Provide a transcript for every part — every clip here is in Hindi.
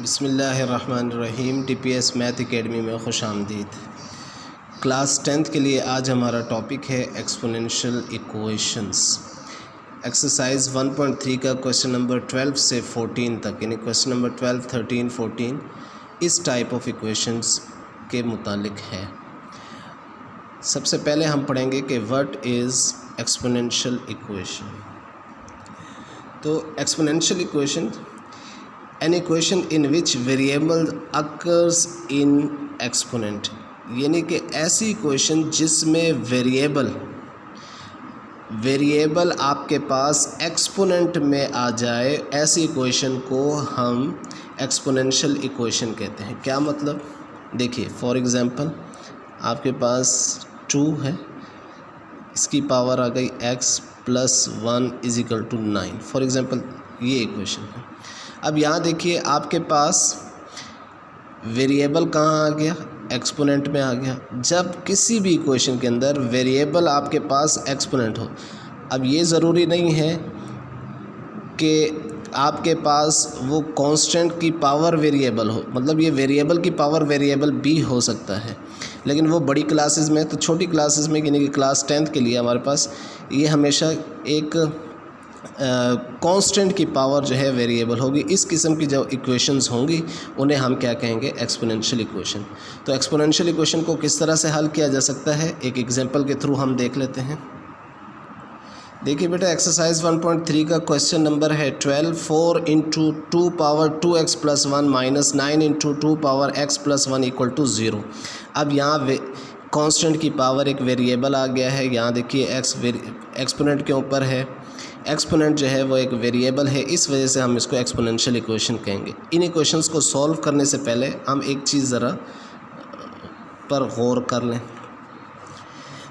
बिस्मिल्लाहिर्रहमानिर्रहीम। टीपीएस मैथ एकेडमी में खुश आमदीद। क्लास 10th के लिए आज हमारा टॉपिक है एक्सपोनेंशियल इक्वेशंस। एक्सरसाइज 1.3 का क्वेश्चन नंबर 12 से 14 तक, यानी क्वेश्चन नंबर 12, 13, 14 इस टाइप ऑफ इक्वेशंस के मुतालिक है। सबसे पहले हम पढ़ेंगे कि व्हाट इज़ एक्सपोनेंशियल इक्वेशन। तो exponential equation an equation in which variable occurs in exponent, यानी कि ऐसी इक्वेशन जिसमें वेरिएबल आपके पास एक्सपोनेंट में आ जाए, ऐसी इक्वेशन को हम एक्सपोनेंशियल इक्वेशन कहते हैं। क्या मतलब, देखिए फॉर एग्ज़ाम्पल आपके पास 2 है, इसकी पावर आ गई x + 1 = 9। फॉर एग्ज़ाम्पल ये इक्वेशन है। अब यहाँ देखिए आपके पास वेरिएबल कहाँ आ गया, एक्सपोनेंट में आ गया। जब किसी भी इक्वेशन के अंदर वेरिएबल आपके पास एक्सपोनेंट हो, अब ये ज़रूरी नहीं है कि आपके पास वो कांस्टेंट की पावर वेरिएबल हो, मतलब ये वेरिएबल की पावर वेरिएबल भी हो सकता है, लेकिन वो बड़ी क्लासेस में। तो छोटी क्लासेस में यानी कि क्लास 10th के लिए हमारे पास ये हमेशा एक कांस्टेंट की पावर जो है वेरिएबल होगी। इस किस्म की जो इक्वेशंस होंगी उन्हें हम क्या कहेंगे, एक्सपोनेंशियल इक्वेशन। तो एक्सपोनेंशियल इक्वेशन को किस तरह से हल किया जा सकता है, एक एग्जांपल के थ्रू हम देख लेते हैं। देखिए बेटा, एक्सरसाइज 1.3 का क्वेश्चन नंबर है 12। 4 × 2 ^ 2x + 1 - 9 × 2 ^ x + 1 = 0। अब यहाँ कांस्टेंट की पावर एक वेरिएबल आ गया है। यहाँ देखिए एक्सपोनेंट के ऊपर है, एक्सपोनेंट जो है वो एक वेरिएबल है, इस वजह से हम इसको एक्सपोनेंशियल इक्वेशन कहेंगे। इन इक्वेशंस को सॉल्व करने से पहले हम एक चीज़ ज़रा पर गौर कर लें।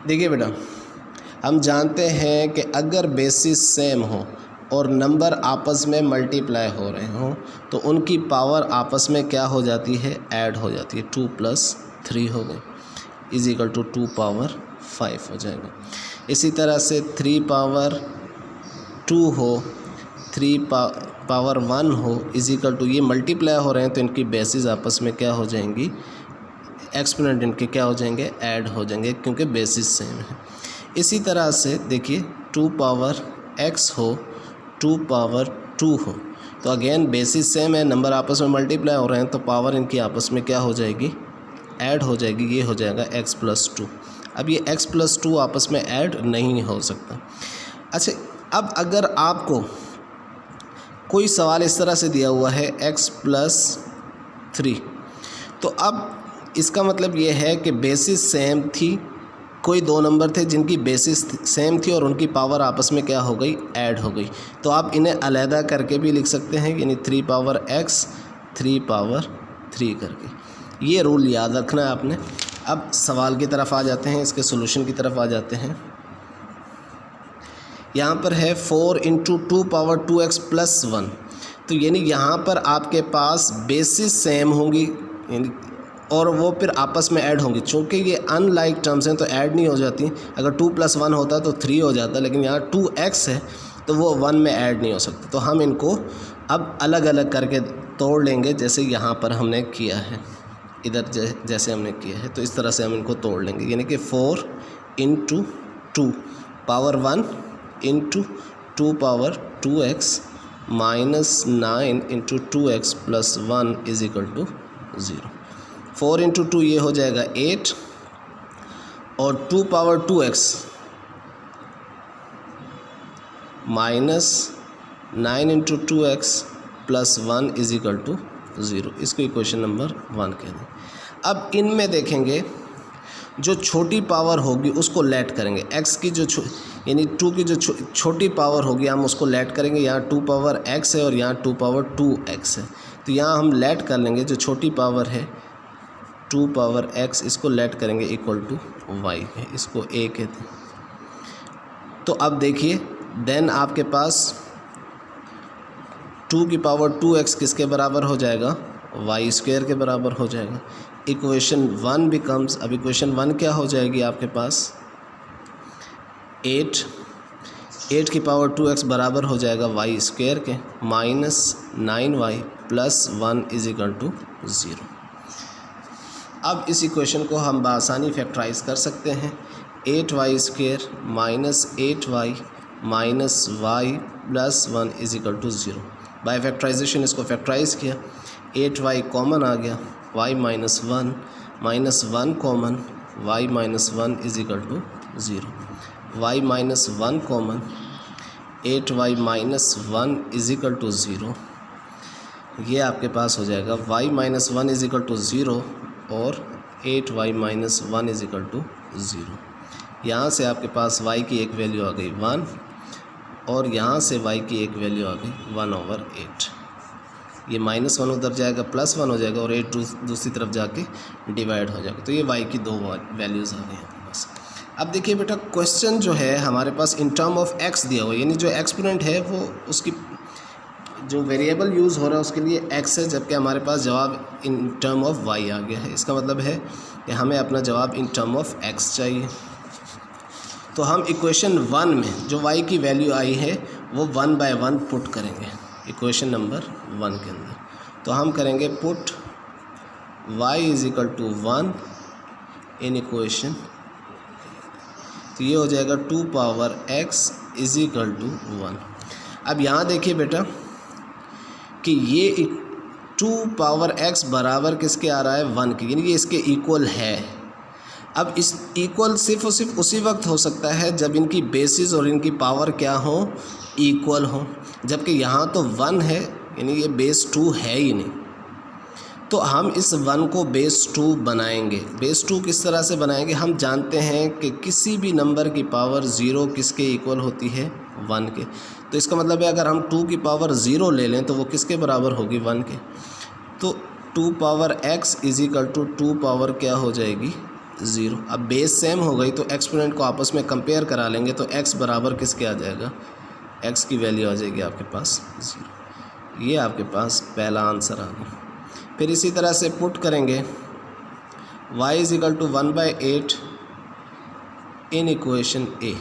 देखिए बेटा, हम जानते हैं कि अगर बेसिस सेम हो और नंबर आपस में मल्टीप्लाई हो रहे हों तो उनकी पावर आपस में क्या हो जाती है, ऐड हो जाती है। 2 + 3 हो गई = 2 ^ 5 हो जाएगा। इसी तरह से 3 ^ 2 हो, 3 ^ 1 हो = ये मल्टीप्लाई हो रहे हैं तो इनकी बेसिस आपस में क्या हो जाएंगी, एक्सपोनेंट इनके क्या हो जाएंगे, ऐड हो जाएंगे, क्योंकि बेसिस सेम है। इसी तरह से देखिए 2 ^ x हो, 2 ^ 2 हो, तो अगेन बेसिस सेम है, नंबर आपस में मल्टीप्लाई हो रहे हैं तो पावर इनकी आपस में क्या हो जाएगी, ऐड हो जाएगी। ये हो जाएगा x + 2। अब ये x + 2 आपस में ऐड नहीं हो सकता। अच्छा, अब अगर आपको कोई सवाल इस तरह से दिया हुआ है x + 3, तो अब इसका मतलब ये है कि बेसिस सेम थी, कोई 2 नंबर थे जिनकी बेसिस सेम थी और उनकी पावर आपस में क्या हो गई, ऐड हो गई। तो आप इन्हें अलहदा करके भी लिख सकते हैं, यानी 3 ^ x 3 ^ 3 करके। ये रूल याद रखना है आपने। अब सवाल की तरफ आ जाते हैं, इसके सॉल्यूशन की तरफ आ जाते हैं। यहाँ पर है 4 × 2 ^ 2x + 1, तो यानी यहाँ पर आपके पास बेसिस सेम होंगी यानी और वो फिर आपस में ऐड होंगी। चूँकि ये अनलाइक टर्म्स हैं तो ऐड नहीं हो जाती। अगर 2 + 1 होता तो 3 हो जाता, लेकिन यहाँ 2x है तो वो 1 में ऐड नहीं हो सकता। तो हम इनको अब अलग अलग करके तोड़ लेंगे, जैसे यहाँ पर हमने किया है, इधर जैसे हमने किया है, तो इस तरह से हम इनको तोड़ लेंगे। यानी कि 4 × 2 ^ 1 × 2 ^ 2x - 9 × 2x + 1 = 0। 4 × 2 ये हो जाएगा 8 और 2 ^ 2x - 9 × 2x + 1 = 0। इसको इक्वेशन नंबर 1 कह दें। अब इनमें देखेंगे जो छोटी पावर होगी उसको लेट करेंगे। x की जो यानी 2 की जो छोटी पावर होगी हम उसको लेट करेंगे। यहाँ 2 ^ x है और यहाँ 2 ^ 2x है, तो यहाँ हम लेट कर लेंगे जो छोटी पावर है 2 ^ x, इसको लेट करेंगे = y है, इसको a कहते हैं। तो अब देखिए देन आपके पास 2 की पावर 2x किसके बराबर हो जाएगा, y² के बराबर हो जाएगा। इक्वेशन 1 बिकम्स, अब इक्वेशन 1 क्या हो जाएगी आपके पास, 8 8 की पावर 2x बराबर हो जाएगा वाई स्क्वायर के minus 9y plus 1 is equal to 0। अब इस इक्वेशन को हम बआसानी फैक्टराइज कर सकते हैं। 8y square minus 8y minus y plus 1 is equal to 0। By factorization इसको फैक्टराइज किया, 8y कॉमन आ गया, y minus 1 common, y minus 1 is equal to 0। y minus 1 common, 8y minus 1 is equal to 0। ये आपके पास हो जाएगा y minus 1 is equal to 0 और 8y minus 1 is equal to 0। यहाँ से आपके पास y की एक वैल्यू आ गई 1 और यहाँ से y की एक वैल्यू आ गई 1/8। ये -1 उधर जाएगा +1 हो जाएगा और 8 दूसरी तरफ जाके डिवाइड हो जाएगा। तो ये y की दो वैल्यूज़ आ गई आपके पास। अब देखिए बेटा, क्वेश्चन जो है हमारे पास इन टर्म ऑफ x दिया हुआ है, यानी जो एक्सपोनेंट है वो उसकी जो वेरिएबल यूज़ हो रहा है उसके लिए x है, जबकि हमारे पास जवाब इन टर्म ऑफ y आ गया है। इसका मतलब है कि हमें अपना जवाब इन टर्म ऑफ x चाहिए। तो हम इक्वेशन 1 में जो y की वैल्यू आई है वो 1 बाय 1 पुट करेंगे इक्वेशन नंबर 1 के अंदर। तो हम करेंगे put y is equal to 1 in equation, तो ये हो जाएगा 2 power x is equal to 1। अब यहाँ देखिए बेटा कि ये 2 पावर x बराबर किसके आ रहा है 1 के, यानी कि इसके इक्वल है। अब इस इक्वल सिर्फ और सिर्फ उसी वक्त हो सकता है जब इनकी बेसिस और इनकी पावर क्या हो, इक्वल हो, जबकि यहाँ तो 1 है, यानी ये बेस 2 है ही नहीं। तो हम इस 1 को बेस 2 बनाएंगे। बेस 2 किस तरह से बनाएंगे? हम जानते हैं कि किसी भी नंबर की पावर 0 किसके इक्वल होती है 1 के। तो इसका मतलब है अगर हम 2 की पावर 0 ले लें तो वो किसके बराबर होगी 1 के। तो 2 power x is equal to 2 power क्या हो जाएगी 0। अब बेस सेम हो गई तो एक्सपोनेंट को आपस में कंपेयर करा लेंगे तो x बराबर किसके आ जाएगा, x की वैल्यू आ जाएगी आपके पास 0। ये आपके पास पहला आंसर आ गया। फिर इसी तरह से पुट करेंगे y is equal to 1/8 in equation a।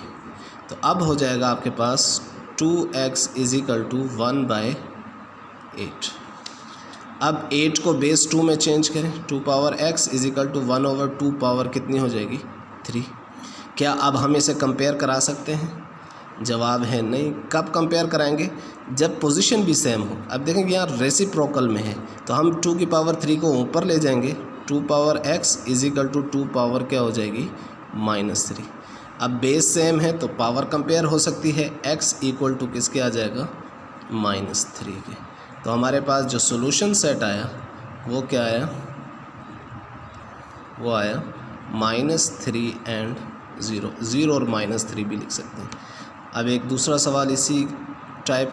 तो अब हो जाएगा आपके पास 2x इज इक्वल टू 1/8। अब 8 को बेस 2 में चेंज करें, 2 power x is equal to 1/2 power कितनी हो जाएगी 3। क्या अब हम इसे कंपेयर करा सकते हैं? जवाब है नहीं। कब कंपेयर कराएंगे? जब पोजीशन भी सेम हो। अब देखेंगे यहाँ रेसिप्रोकल में है तो हम 2 की पावर 3 को ऊपर ले जाएंगे, 2 power x is equal to 2 power क्या हो जाएगी -3। अब बेस सेम है तो पावर कंपेयर हो सकती है, x इक्वल टू किसके आ जाएगा -3 के। तो हमारे पास जो सॉल्यूशन सेट आया वो क्या आया, वो आया -3 एंड 0। 0 और -3 भी लिख सकते हैं। अब एक दूसरा सवाल इसी टाइप,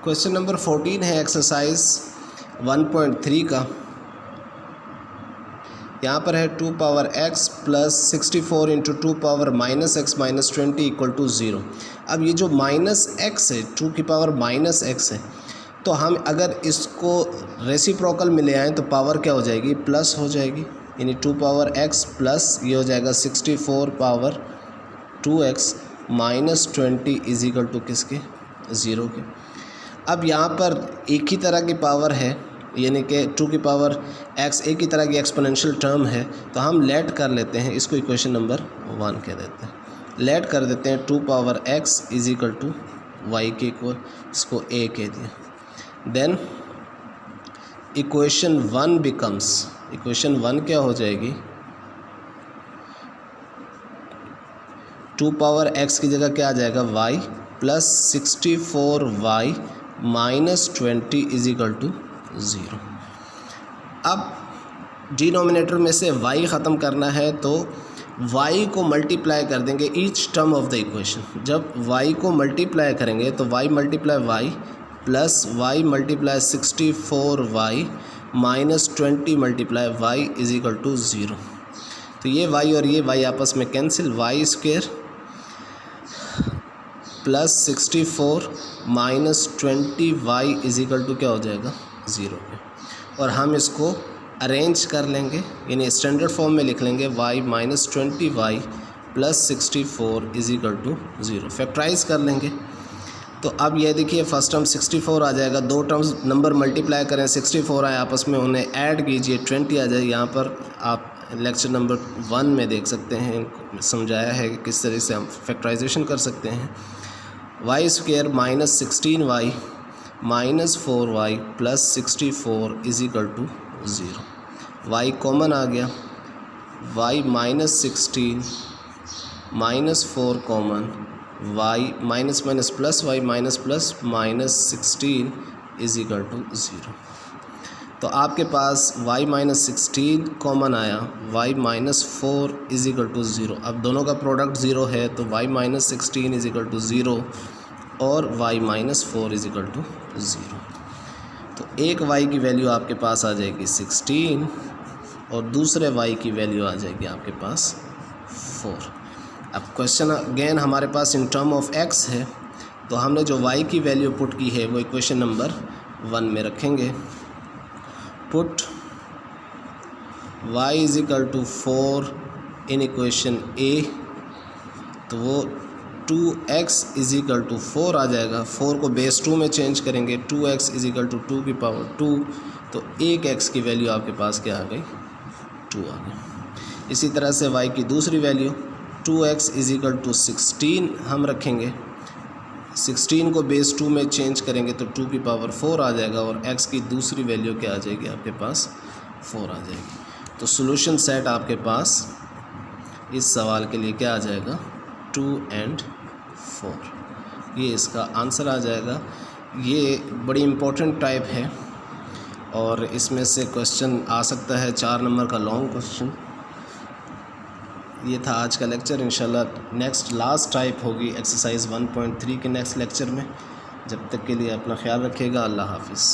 क्वेश्चन नंबर 14 है एक्सरसाइज 1.3 का। यहाँ पर है 2 power x plus 64 into 2 power -x minus 20 equal to 0। अब ये जो -x है, 2 की पावर -x है, तो हम अगर इसको रेसिप्रोकल में ले आएँ तो पावर क्या हो जाएगी प्लस हो जाएगी, यानी 2 पावर x प्लस ये हो जाएगा 64 power 2x minus 20 is equal to किसके 0 के। अब यहाँ पर एक ही तरह की पावर है, यानी कि 2 की पावर x एक ही तरह की एक्सपोनेंशियल टर्म है, तो हम लेट कर लेते हैं इसको, इक्वेशन नंबर 1 कह देते हैं। लेट कर देते हैं 2 power x is equal to y के इक्वल, इसको a कह दिया। देन इक्वेशन 1 बिकम्स, इक्वेशन 1 क्या हो जाएगी, 2 पावर x की जगह क्या आ जाएगा y plus 64y minus 20 is equal to 0। अब डिनोमिनेटर में से y ख़त्म करना है तो y को मल्टीप्लाई कर देंगे each term of the equation. जब y को मल्टीप्लाई करेंगे तो y multiply y plus y multiply 64y minus 20 multiply y is equal to 0। तो ये y और ये y आपस में cancel, y square plus 64 minus 20y is equal to क्या हो जाएगा 0 पे। और हम इसको अरेंज कर लेंगे, यानी स्टैंडर्ड फॉर्म में लिख लेंगे y minus 20y plus 64 is equal to 0। Factorize कर लेंगे तो अब ये देखिए फर्स्ट टर्म 64 आ जाएगा, दो टर्म्स नंबर मल्टीप्लाई करें 64 आए, आपस में उन्हें ऐड कीजिए 20 आ जाए। यहाँ पर आप लेक्चर नंबर 1 में देख सकते हैं, समझाया है कि किस तरह से हम फैक्टराइजेशन कर सकते हैं। Y square minus 16y minus 4y plus 64 is equal to 0। y common आ गया, y minus 16 minus 4 common, y minus minus plus y minus plus minus 16 is equal to 0। तो आपके पास y माइनस 16 कॉमन आया, y minus 4 is equal to 0। अब दोनों का प्रोडक्ट 0 है तो y minus 16 is equal to 0 और y minus 4 is equal to 0। तो एक y की वैल्यू आपके पास आ जाएगी 16 और दूसरे y की वैल्यू आ जाएगी आपके पास 4। अब क्वेश्चन अगेन हमारे पास इन टर्म ऑफ x है, तो हमने जो y की वैल्यू पुट की है वो इक्वेशन नंबर 1 में रखेंगे। Put y is equal to 4 in equation a, तो वो 2x इज इक्वल टू 4 आ जाएगा। 4 को बेस 2 में चेंज करेंगे, 2x इज इक्वल टू 2 की पावर 2, तो एक x की वैल्यू आपके पास क्या आ गई, 2 आ गई। इसी तरह से y की दूसरी value 2x is equal to 16 हम रखेंगे, 16 को बेस 2 में चेंज करेंगे तो 2 की पावर 4 आ जाएगा और x की दूसरी वैल्यू क्या आ जाएगी आपके पास, 4 आ जाएगी। तो सॉल्यूशन सेट आपके पास इस सवाल के लिए क्या आ जाएगा, 2 and 4, ये इसका आंसर आ जाएगा। ये बड़ी इम्पोर्टेंट टाइप है और इसमें से क्वेश्चन आ सकता है 4 नंबर का लॉन्ग क्वेश्चन। ये था आज का लेक्चर। इंशाल्लाह नेक्स्ट लास्ट टाइप होगी एक्सरसाइज 1.3 के नेक्स्ट लेक्चर में। जब तक के लिए अपना ख्याल रखिएगा। अल्लाह हाफिज़।